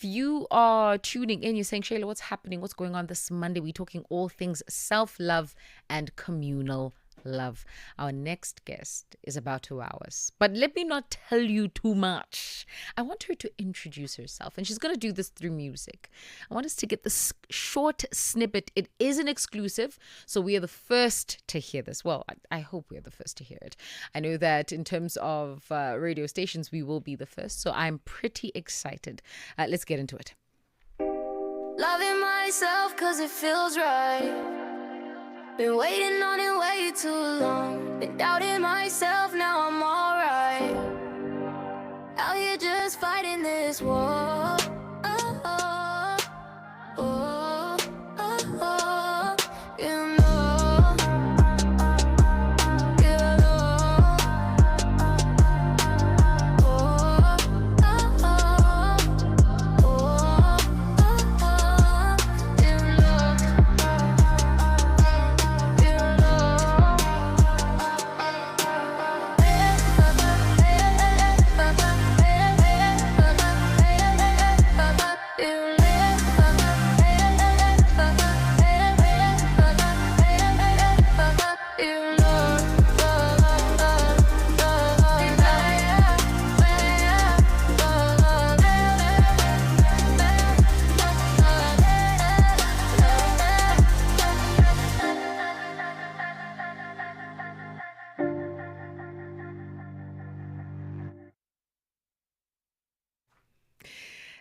If you are tuning in, you're saying, Shayla, what's happening? What's going on this Monday? We're talking all things self-love and communal love. Our next guest is about 2 hours, but let me not tell you too much. I want her to introduce herself, and she's going to do this through music. I want us to get this short snippet. It is an exclusive, so we are the first to hear this. Well, I hope we're the first to hear it. I know that in terms of radio stations, we will be the first, so I'm pretty excited. Let's get into it. Loving myself cause it feels right. Been waiting on it way too long. Been doubting myself, now I'm alright. Out here just fighting this war. Oh, oh, oh, oh, oh. You know, you know. Oh, oh, oh, oh, oh, you know.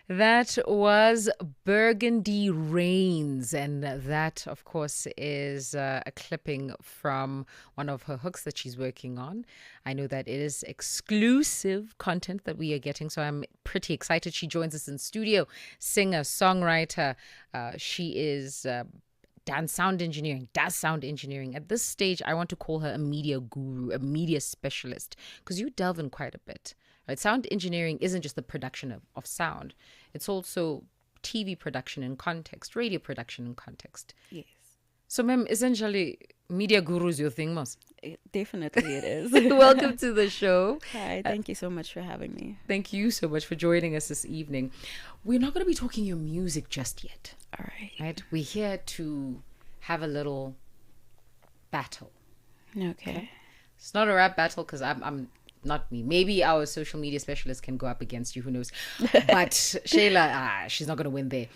That was Burgundy Reigns, and that, of course, is a clipping from one of her hooks that she's working on. I know that it is exclusive content that we are getting, so I'm pretty excited. She joins us in studio, singer, songwriter. She is does sound engineering. At this stage, I want to call her a media guru, a media specialist, because you delve in quite a bit. Right? Sound engineering isn't just the production of sound. It's also TV production in context, radio production in context. Yes. So, ma'am, essentially, media guru is your thing, most. Definitely it is. Welcome to the show. Hi, thank you so much for having me. Thank you so much for joining us this evening. We're not going to be talking your music just yet. All right. Right? We're here to have a little battle. Okay. It's not a rap battle because I'm not me. Maybe our social media specialist can go up against you. Who knows? But Shayla, she's not going to win there.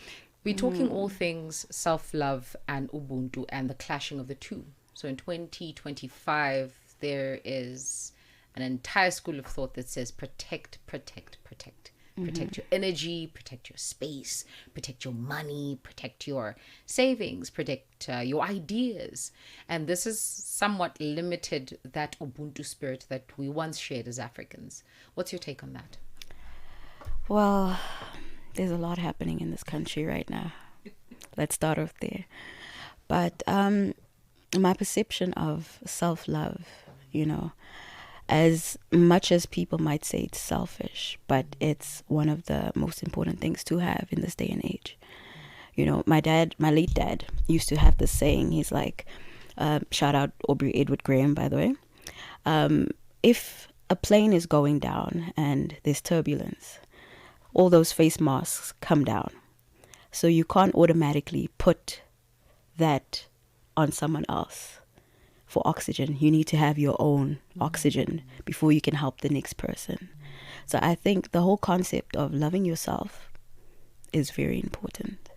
We're talking all things self-love and Ubuntu and the clashing of the two. So in 2025, there is an entire school of thought that says protect, protect, protect. Protect your energy, protect your space, protect your money, protect your savings, protect your ideas. And this has somewhat limited that Ubuntu spirit that we once shared as Africans. What's your take on that? Well, there's a lot happening in this country right now. Let's start off there. But my perception of self-love, as much as people might say it's selfish, but it's one of the most important things to have in this day and age. My late dad used to have this saying. He's like, shout out Aubrey Edward Graham, by the way. If a plane is going down and there's turbulence, all those face masks come down. So you can't automatically put that on someone else. For oxygen, you need to have your own oxygen before you can help the next person. So I think the whole concept of loving yourself is very important,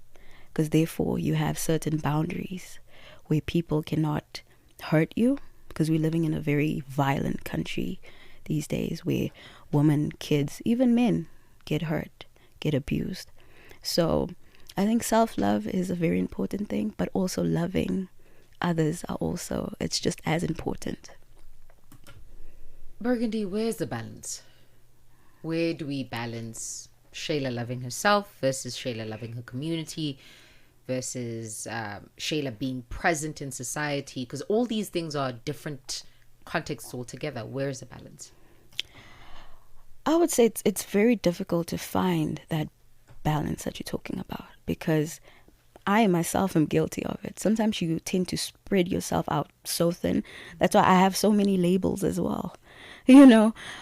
because therefore you have certain boundaries where people cannot hurt you, because we're living in a very violent country these days where women, kids, even men get hurt, get abused. So I think self-love is a very important thing, but also loving others it's just as important. Burgundy, where's the balance? Where do we balance Shayla loving herself versus Shayla loving her community versus Shayla being present in society? Because all these things are different contexts altogether. Where is the balance? I would say it's very difficult to find that balance that you're talking about, because I myself am guilty of it. Sometimes you tend to spread yourself out so thin. That's why I have so many labels as well,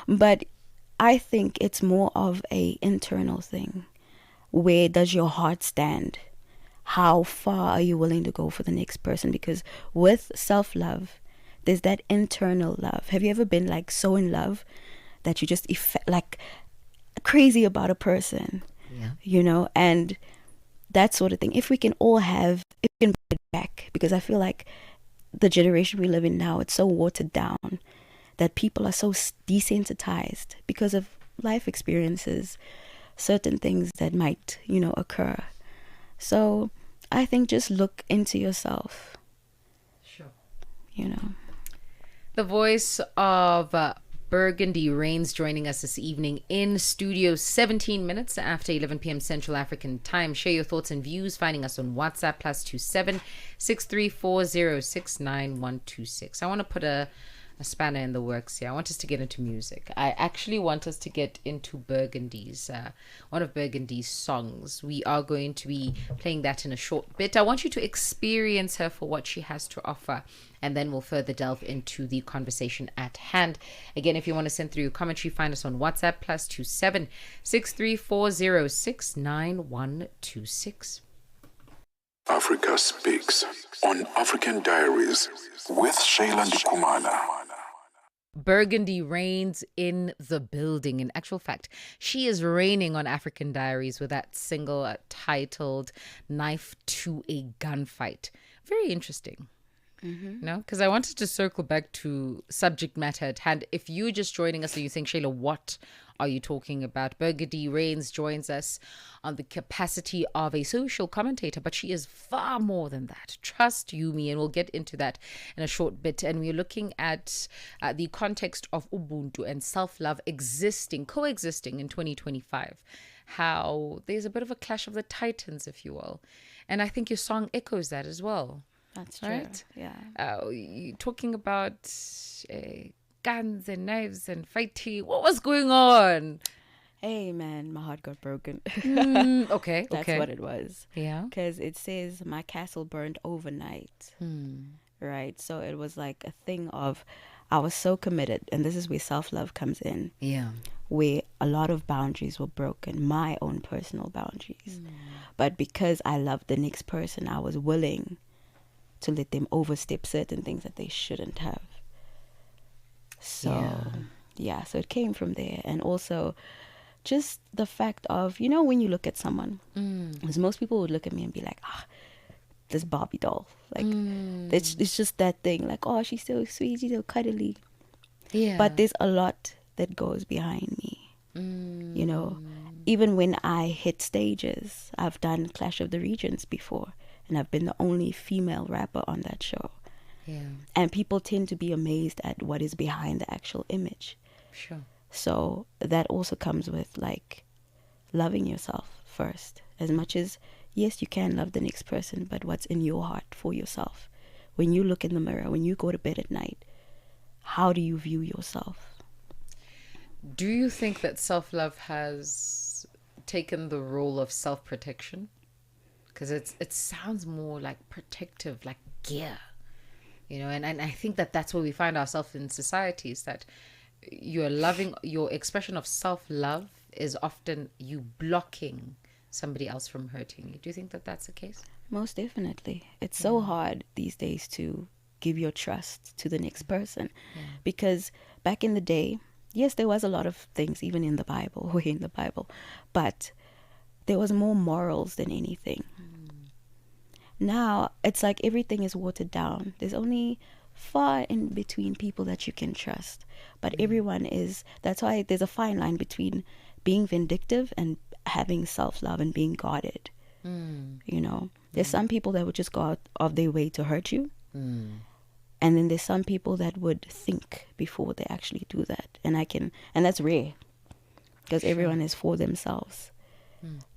But I think it's more of a internal thing. where does your heart stand? How far are you willing to go for the next person? Because with self-love, there's that internal love. Have you ever been like so in love that you just like crazy about a person? Yeah. You know, and that sort of thing. If we can all have, if we can bring it back, because I feel like the generation we live in now, it's so watered down that people are so desensitized because of life experiences, certain things that might, you know, occur. So I think just look into yourself. Sure. You know. The voice of Burgundy Reigns joining us this evening in studio, 17 minutes after 11 p.m. Central African Time. Share your thoughts and views, finding us on WhatsApp, +27 634069126. I want to put a spanner in the works here. I want us to get into music. I actually want us to get into Burgundy's, one of Burgundy's songs. We are going to be playing that in a short bit. I want you to experience her for what she has to offer, and then we'll further delve into the conversation at hand. Again, if you want to send through your commentary, find us on WhatsApp, +27 634069126. Africa Speaks on African Diaries with Ms Ndikumana. Burgundy Reigns in the building. In actual fact, she is reigning on African Diaries with that single titled Knife to a Gunfight. Very interesting. No, because I wanted to circle back to subject matter at hand. If you're just joining us and you think, Shayla, what are you talking about? Burgundy Reigns joins us on the capacity of a social commentator, but she is far more than that. Trust you me, and we'll get into that in a short bit. And we're looking at the context of Ubuntu and self-love coexisting in 2025. How there's a bit of a clash of the titans, if you will. And I think your song echoes that as well. That's true. Right? Yeah. You're talking about guns and knives and fighting. What was going on? Hey, man, my heart got broken. Okay. That's what it was. Yeah. Because it says my castle burned overnight. Right? So it was like a thing of, I was so committed. And this is where self-love comes in. Yeah. Where a lot of boundaries were broken, my own personal boundaries. But because I loved the next person, I was willing to let them overstep certain things that they shouldn't have. So, yeah, so it came from there. And also just the fact of, you know, when you look at someone, because most people would look at me and be like, this Barbie doll. Like, it's just that thing. Like, oh, she's so sweet, she's so cuddly. Yeah. But there's a lot that goes behind me. You know, even when I hit stages, I've done Clash of the Regions before. And I've been the only female rapper on that show. Yeah. And people tend to be amazed at what is behind the actual image. Sure. So that also comes with like loving yourself first. As much as, yes, you can love the next person, but what's in your heart for yourself? When you look in the mirror, when you go to bed at night, how do you view yourself? Do you think that self-love has taken the role of self-protection? Because it sounds more like protective, like gear, you know, and I think that that's where we find ourselves in societies, that your expression of self-love is often you blocking somebody else from hurting you. Do you think that that's the case? Most definitely. It's so hard these days to give your trust to the next person, because back in the day, yes, there was a lot of things, even in the Bible, but there was more morals than anything. Now it's like everything is watered down. There's only far in between people that you can trust, but everyone is. That's why there's a fine line between being vindictive and having self-love and being guarded. You know, there's some people that would just go out of their way to hurt you, and then there's some people that would think before they actually do that. And that's rare, because everyone is for themselves.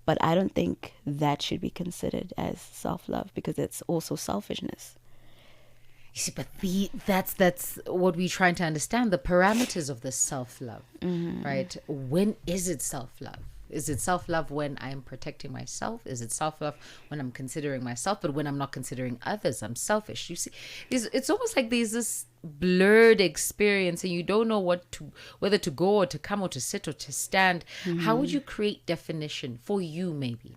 But I don't think that should be considered as self-love, because it's also selfishness. You see, but that's what we're trying to understand, the parameters of the self-love, right? When is it self-love? Is it self-love when I'm protecting myself? Is it self-love when I'm considering myself? But when I'm not considering others, I'm selfish. You see, it's almost like there's this blurred experience and you don't know whether to go or to come or to sit or to stand. How would you create definition for you, maybe?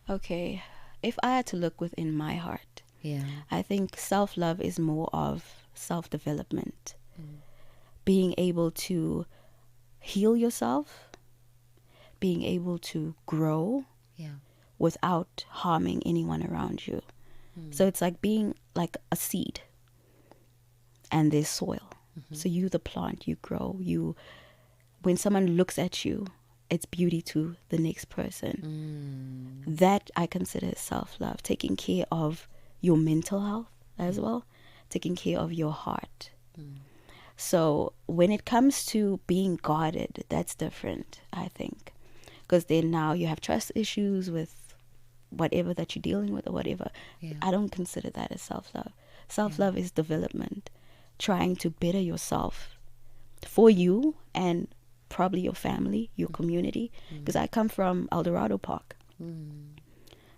Okay, if I had to look within my heart, Yeah. I think self-love is more of self-development. Being able to heal yourself, being able to grow Yeah. without harming anyone around you. So it's like being like a seed and there's soil. So you, the plant, you grow. When someone looks at you, it's beauty to the next person. That I consider self-love, taking care of your mental health as well, taking care of your heart. So when it comes to being guarded, that's different, I think. Because then now you have trust issues with whatever that you're dealing with or whatever. Yeah. I don't consider that as self-love. Self-love is development, trying to better yourself for you and probably your family, your community. Because I come from El Dorado Park.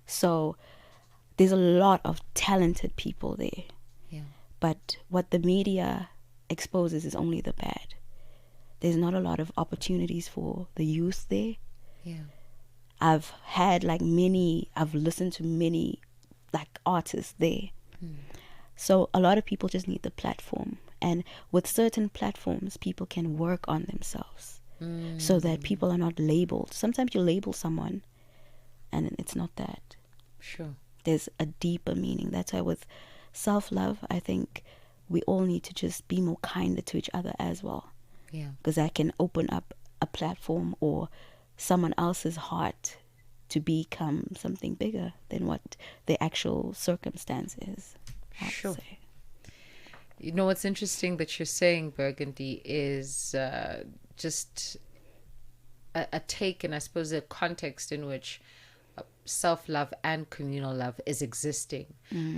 So there's a lot of talented people there. Yeah. But what the media exposes is only the bad. There's not a lot of opportunities for the youth there. Yeah. I've listened to many like artists there. So a lot of people just need the platform. And with certain platforms, people can work on themselves so that people are not labeled. Sometimes you label someone and it's not that. Sure. There's a deeper meaning. That's why with self-love, I think we all need to just be more kinder to each other as well. Yeah. Because that can open up a platform or someone else's heart to become something bigger than what the actual circumstance is. I would Sure. say. You know what's interesting that you're saying, Burgundy, is just a take and I suppose a context in which self-love and communal love is existing,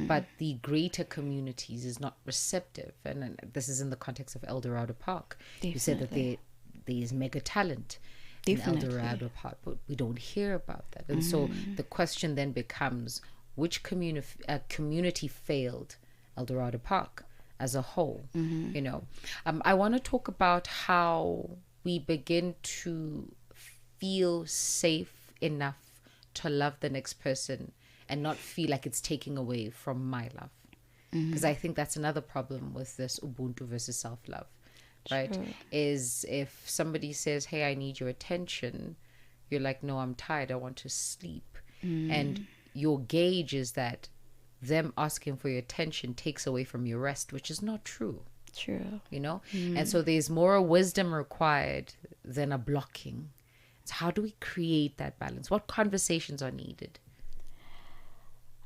but the greater communities is not receptive. And this is in the context of El Dorado Park. You said that there's mega talent in El Dorado Park, but we don't hear about that. And so the question then becomes, which community failed El Dorado Park as a whole? You know, I want to talk about how we begin to feel safe enough to love the next person and not feel like it's taking away from my love. Because I think that's another problem with this Ubuntu versus self-love, right? Is if somebody says, hey, I need your attention, you're like, no, I'm tired, I want to sleep. And your gauge is that them asking for your attention takes away from your rest, which is not true. True. You know? And so there's more wisdom required than a blocking. So how do we create that balance? What conversations are needed?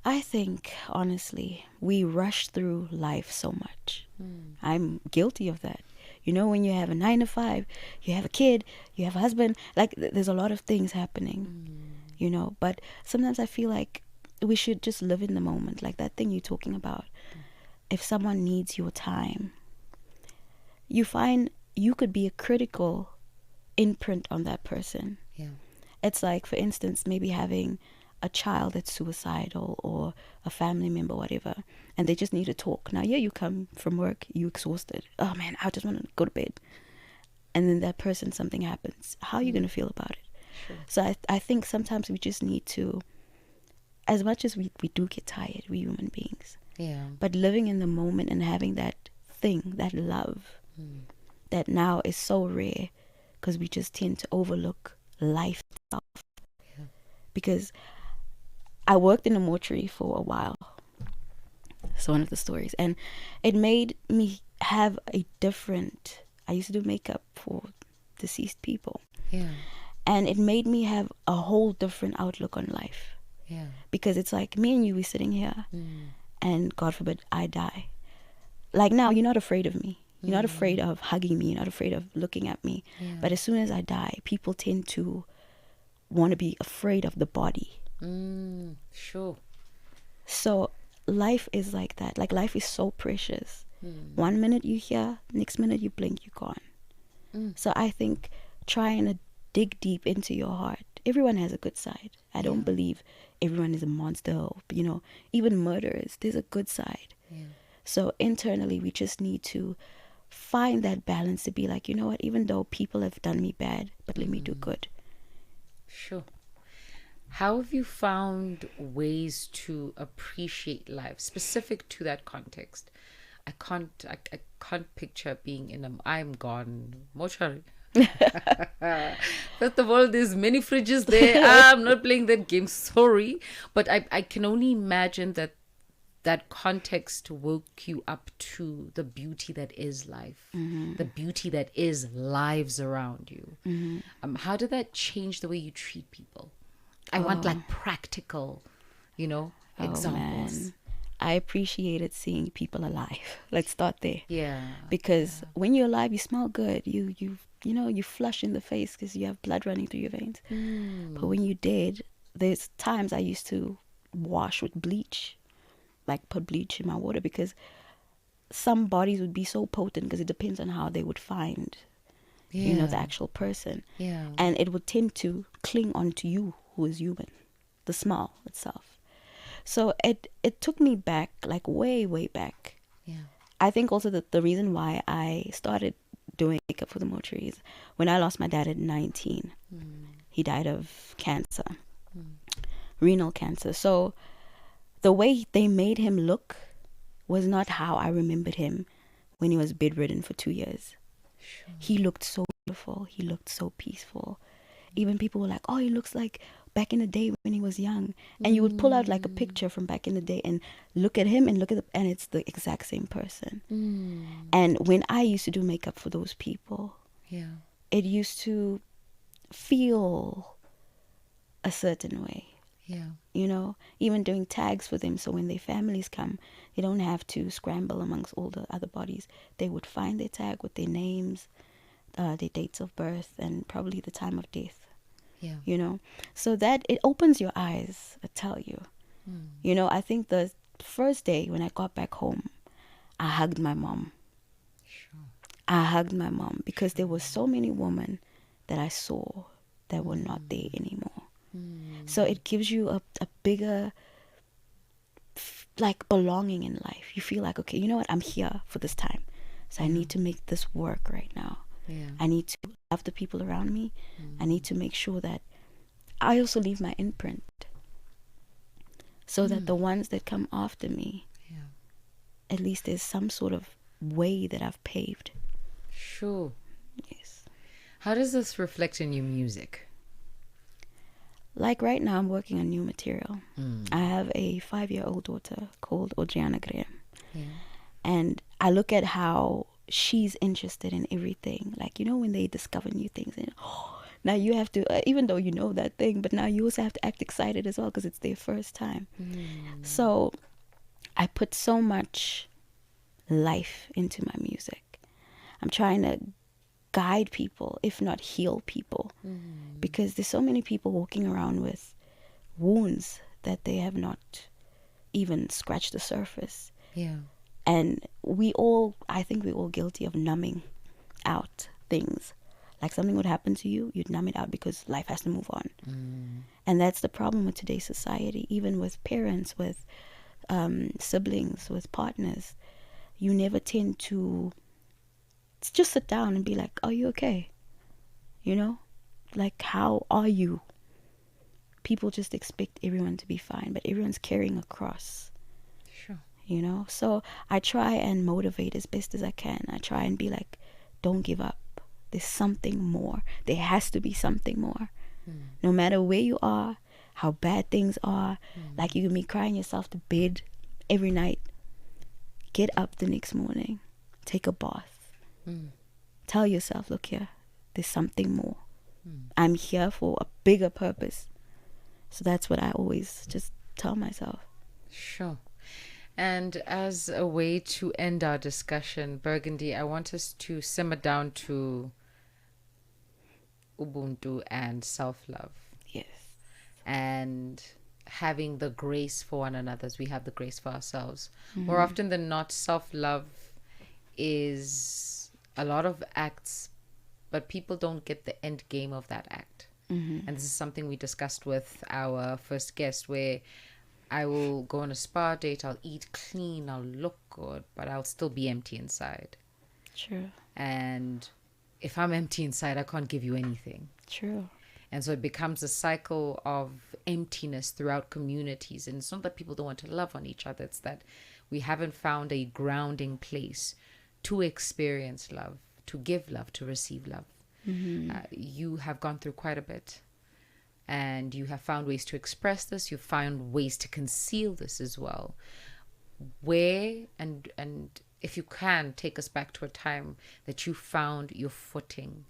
I think, honestly, we rush through life so much. I'm guilty of that. You know, when you have a 9 to 5, you have a kid, you have a husband, like there's a lot of things happening, you know. But sometimes I feel like we should just live in the moment, like that thing you're talking about. If someone needs your time, you find you could be a critical imprint on that person. Yeah. It's like, for instance, maybe having a child that's suicidal or a family member, whatever, and they just need to talk. Now, yeah, you come from work, you exhausted. Oh man, I just want to go to bed. And then that person, something happens. How are you going to feel about it? Sure. So I think sometimes we just need to, as much as we do get tired, we human beings, Yeah. but living in the moment and having that thing, that love, that now is so rare because we just tend to overlook life itself. Yeah. Because I worked in a mortuary for a while. It's one of the stories. And it made me have a different... I used to do makeup for deceased people. Yeah. And it made me have a whole different outlook on life. Yeah. Because it's like me and you, we're sitting here and God forbid I die. Like now, you're not afraid of me. You're not afraid of hugging me. You're not afraid of looking at me. Yeah. But as soon as I die, people tend to want to be afraid of the body. Sure. So life is like that. Like life is so precious. 1 minute you here, next minute you blink, you're gone. So I think trying to dig deep into your heart everyone has a good side. I don't believe everyone is a monster, or, you know, even murderers, there's a good side. So internally we just need to find that balance to be like, you know what, even though people have done me bad, but let me do good. Sure. How have you found ways to appreciate life specific to that context? I can't picture being in a I'm gone mortuary. First of all, there's many fridges there. I'm not playing that game, sorry. But I can only imagine that context woke you up to the beauty that is life, the beauty that is lives around you. How did that change the way you treat people? I want like practical, you know, examples. Man. I appreciated seeing people alive. Let's start there. Yeah. Because when you're alive, you smell good. You know, you flush in the face because you have blood running through your veins. But when you're dead, there's times I used to wash with bleach, like put bleach in my water, because some bodies would be so potent, because it depends on how they would find, you know, the actual person. Yeah. And it would tend to cling onto you, who is human, the smell itself. So it took me back, like way back. Yeah. I think also that the reason why I started doing makeup for the mortuary is when I lost my dad at 19. He died of cancer, renal cancer. So the way they made him look was not how I remembered him when he was bedridden for 2 years. He looked so beautiful. He looked so peaceful. Even people were like, oh, he looks like back in the day when he was young. And you would pull out like a picture from back in the day and look at him and and it's the exact same person. And when I used to do makeup for those people, it used to feel a certain way. You know, even doing tags for them, so when their families come, they don't have to scramble amongst all the other bodies. They would find their tag with their names, their dates of birth, and probably the time of death. You know, so that it opens your eyes, I tell you. You know, I think the first day when I got back home, I hugged my mom. I hugged my mom because there were so many women that I saw that were not there anymore. So it gives you a bigger like belonging in life. You feel like, okay, you know what, I'm here for this time, so I need to make this work right now. I need to love the people around me. I need to make sure that I also leave my imprint, so that the ones that come after me, at least there's some sort of way that I've paved. Sure. Yes. How does this reflect in your music? Like right now, I'm working on new material. I have a 5-year-old daughter called Ojiana Graham. And I look at how she's interested in everything. Like, you know, when they discover new things, and now you have to, even though you know that thing, but now you also have to act excited as well because it's their first time. So I put so much life into my music. I'm trying to guide people, if not heal people, because there's so many people walking around with wounds that they have not even scratched the surface. And I think we're all guilty of numbing out things. Like something would happen to you, you'd numb it out because life has to move on. And that's the problem with today's society, even with parents, with siblings, with partners. You never tend to just sit down and be like, are you okay? You know, like, how are you? People just expect everyone to be fine, but everyone's carrying a cross. You know, so I try and motivate as best as I can. I try and be like, don't give up. There's something more. There has to be something more. No matter where you are, how bad things are, like you can be crying yourself to bed every night. Get up the next morning, take a bath. Tell yourself, look here, there's something more. I'm here for a bigger purpose. So that's what I always just tell myself. Sure. And as a way to end our discussion, Burgundy, I want us to simmer down to Ubuntu and self-love. Yes. And having the grace for one another as we have the grace for ourselves. More often than not, self-love is a lot of acts, but people don't get the end game of that act. And this is something we discussed with our first guest, where I will go on a spa date, I'll eat clean, I'll look good, but I'll still be empty inside. True. And if I'm empty inside, I can't give you anything. True. And so it becomes a cycle of emptiness throughout communities. And it's not that people don't want to love on each other, it's that we haven't found a grounding place to experience love, to give love, to receive love. You have gone through quite a bit, and you have found ways to express this. You've found ways to conceal this as well. Where and if you can, take us back to a time that you found your footing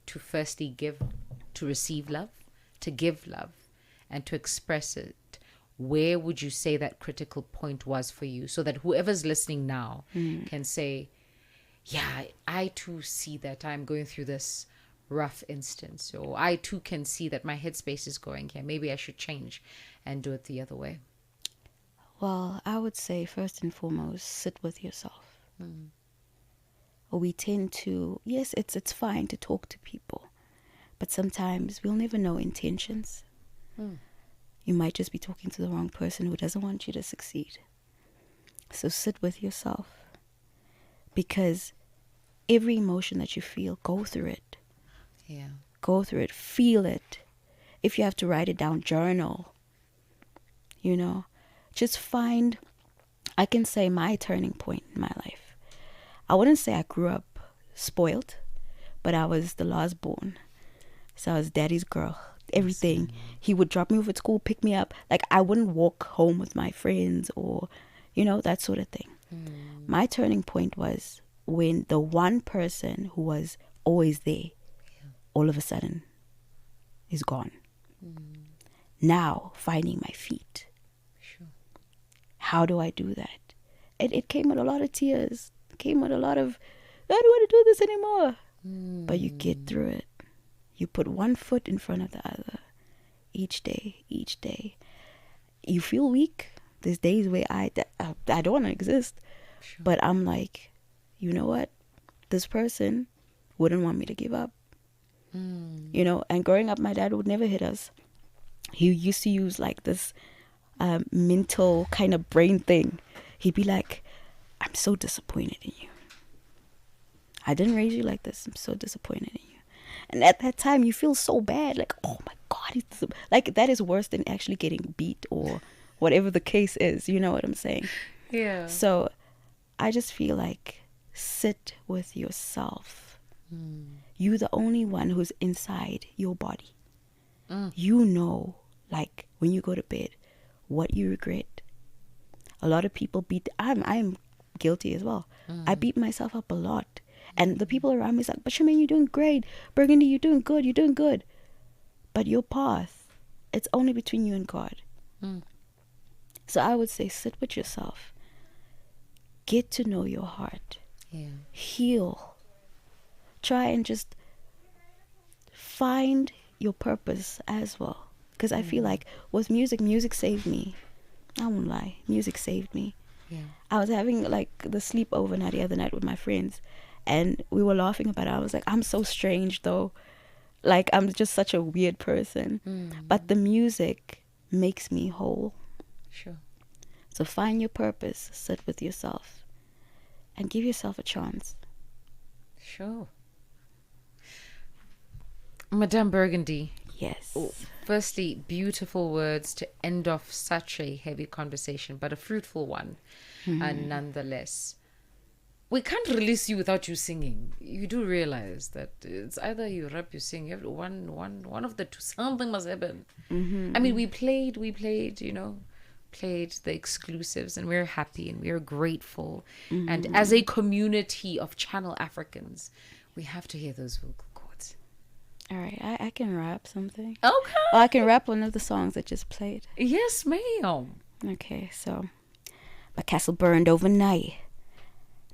to firstly give, to receive love, to give love, and to express it. Where would you say that critical point was for you, so that whoever's listening now can say, yeah, I too see that I'm going through this rough instance, or I too can see that my headspace is going here. Maybe I should change and do it the other way. Well, I would say first and foremost, sit with yourself. We tend to, yes, it's fine to talk to people, but sometimes we'll never know intentions. You might just be talking to the wrong person who doesn't want you to succeed. So sit with yourself, because every emotion that you feel, go through it. Yeah. Go through it, feel it. If you have to write it down, journal. Just find, I can say, my turning point in my life. I wouldn't say I grew up spoiled, but I was the last born. So I was daddy's girl. Everything. He would drop me off at school, pick me up. Like, I wouldn't walk home with my friends or, that sort of thing. My turning point was when the one person who was always there, all of a sudden, is gone. Now, finding my feet. Sure. How do I do that? It came with a lot of tears. It came with a lot of, I don't want to do this anymore. But you get through it. You put one foot in front of the other. Each day. You feel weak. There's days where I don't want to exist. Sure. But I'm like, you know what? This person wouldn't want me to give up. And growing up, my dad would never hit us. He used to use like this mental kind of brain thing. He'd be like, I'm so disappointed in you. I didn't raise you like this. I'm so disappointed in you. And at that time, you feel so bad. Like, oh my God. Like, that is worse than actually getting beat or whatever the case is. You know what I'm saying? Yeah. So I just feel like sit with yourself. You're the only one who's inside your body. You know, like, when you go to bed, what you regret. A lot of people I'm guilty as well. I beat myself up a lot. And the people around me is like, but Shemaine, you're doing great. Burgundy, you're doing good. But your path, it's only between you and God. So I would say sit with yourself. Get to know your heart. Yeah. Heal. Try and just find your purpose as well. Because I feel like with music saved me. I won't lie. Music saved me. Yeah. I was having like the sleepover night the other night with my friends, and we were laughing about it. I was like, I'm so strange though. Like, I'm just such a weird person. But the music makes me whole. Sure. So find your purpose, sit with yourself, and give yourself a chance. Sure. Madame Burgundy. Yes. Firstly, beautiful words to end off such a heavy conversation, but a fruitful one, nonetheless. We can't release you without you singing. You do realize that it's either you rap, you sing. One of the two. Something must happen. I mean, we played, played the exclusives, and we're happy and we're grateful. And as a community of Channel Africans, we have to hear those vocal cords. All right, I can rap something. Okay. Well, I can rap one of the songs that just played. Yes, ma'am. Okay, so my castle burned overnight.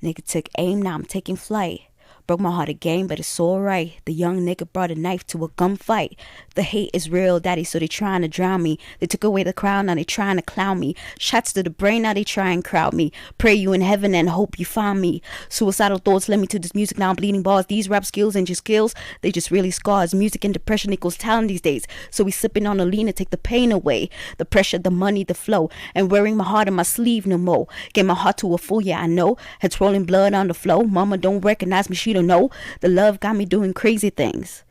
Nigga took aim, now I'm taking flight. Broke my heart again, but it's alright. The young nigga brought a knife to a gunfight. The hate is real, daddy, so they trying to drown me. They took away the crown, now they trying to clown me. Shots to the brain, now they try and crowd me. Pray you in heaven and hope you find me. Suicidal thoughts led me to this music, now I'm bleeding bars. These rap skills ain't just skills, they just really scars. Music and depression equals talent these days. So we sipping on a lean to take the pain away. The pressure, the money, the flow. And wearing my heart on my sleeve no more. Get my heart to a full, yeah I know. Head rolling blood on the flow. Mama don't recognize me, she don't know. The love got me doing crazy things.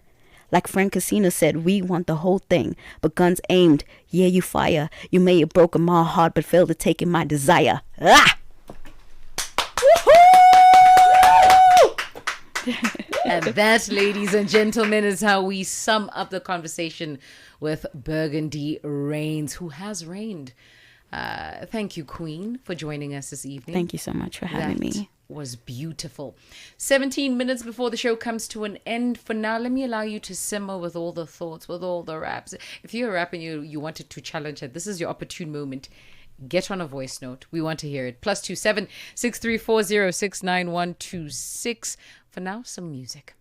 Like Frank Casino said, we want the whole thing. But guns aimed, yeah you fire. You may have broken my heart but failed to take in my desire. Ah! And that, ladies and gentlemen, is how we sum up the conversation with Burgundy Reigns, who has reigned. Thank you, Queen, for joining us this evening. Thank you so much for having me. Was beautiful. 17 minutes before the show comes to an end. For now, let me allow you to simmer with all the thoughts, with all the raps. If you're a rapper and you wanted to challenge it, this is your opportune moment. Get on a voice note. We want to hear it. +27 6340 69126. For now, some music.